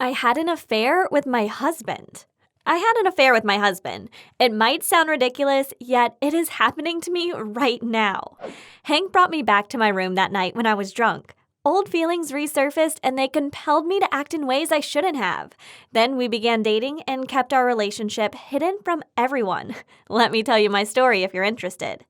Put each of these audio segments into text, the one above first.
I had an affair with my husband. I had an affair with my husband. It might sound ridiculous, yet it is happening to me right now. Hank brought me back to my room that night when I was drunk. Old feelings resurfaced and they compelled me to act in ways I shouldn't have. Then we began dating and kept our relationship hidden from everyone. Let me tell you my story if you're interested.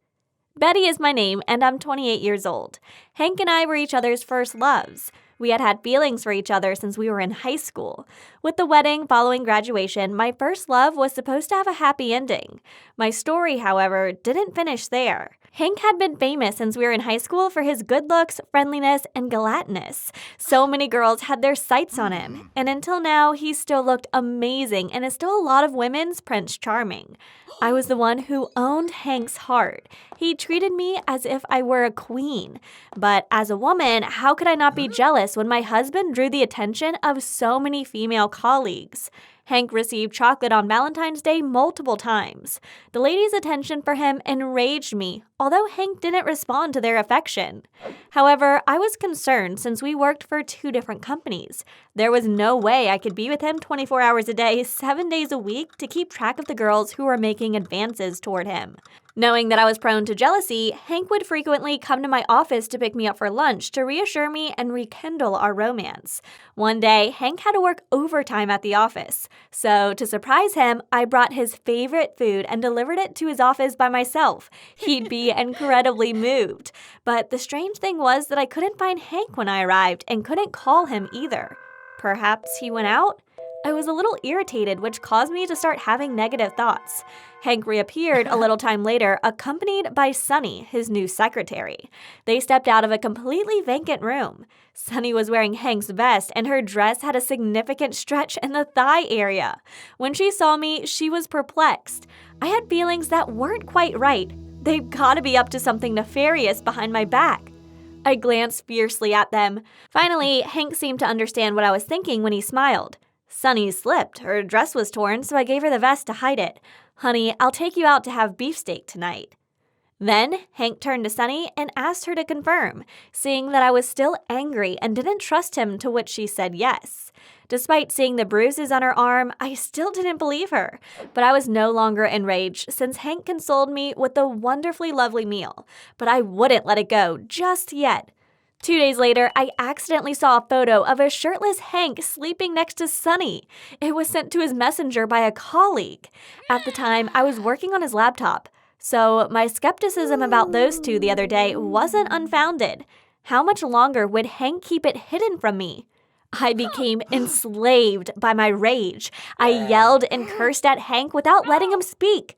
Betty is my name and I'm 28 years old. Hank and I were each other's first loves. We had had feelings for each other since we were in high school. With the wedding following graduation, my first love was supposed to have a happy ending. My story, however, didn't finish there. Hank had been famous since we were in high school for his good looks, friendliness, and gelatinous. So many girls had their sights on him, and until now, he still looked amazing and is still a lot of women's Prince Charming. I was the one who owned Hank's heart. He treated me as if I were a queen. But as a woman, how could I not be jealous when my husband drew the attention of so many female colleagues? Hank received chocolate on Valentine's Day multiple times. The ladies' attention for him enraged me, although Hank didn't respond to their affection. However, I was concerned since we worked for two different companies. There was no way I could be with him 24 hours a day, 7 days a week to keep track of the girls who were making advances toward him. Knowing that I was prone to jealousy, Hank would frequently come to my office to pick me up for lunch to reassure me and rekindle our romance. One day, Hank had to work overtime at the office. So, to surprise him, I brought his favorite food and delivered it to his office by myself. He'd be incredibly moved. But the strange thing was that I couldn't find Hank when I arrived and couldn't call him either. Perhaps he went out? I was a little irritated, which caused me to start having negative thoughts. Hank reappeared a little time later, accompanied by Sunny, his new secretary. They stepped out of a completely vacant room. Sunny was wearing Hank's vest, and her dress had a significant stretch in the thigh area. When she saw me, she was perplexed. I had feelings that weren't quite right. They've got to be up to something nefarious behind my back. I glanced fiercely at them. Finally, Hank seemed to understand what I was thinking when he smiled. Sunny slipped. Her dress was torn, so I gave her the vest to hide it. "Honey, I'll take you out to have beefsteak tonight." Then, Hank turned to Sunny and asked her to confirm, seeing that I was still angry and didn't trust him, to which she said yes. Despite seeing the bruises on her arm, I still didn't believe her. But I was no longer enraged since Hank consoled me with a wonderfully lovely meal. But I wouldn't let it go just yet. 2 days later, I accidentally saw a photo of a shirtless Hank sleeping next to Sunny. It was sent to his messenger by a colleague. At the time, I was working on his laptop. So my skepticism about those two the other day wasn't unfounded. How much longer would Hank keep it hidden from me? I became enslaved by my rage. I yelled and cursed at Hank without letting him speak.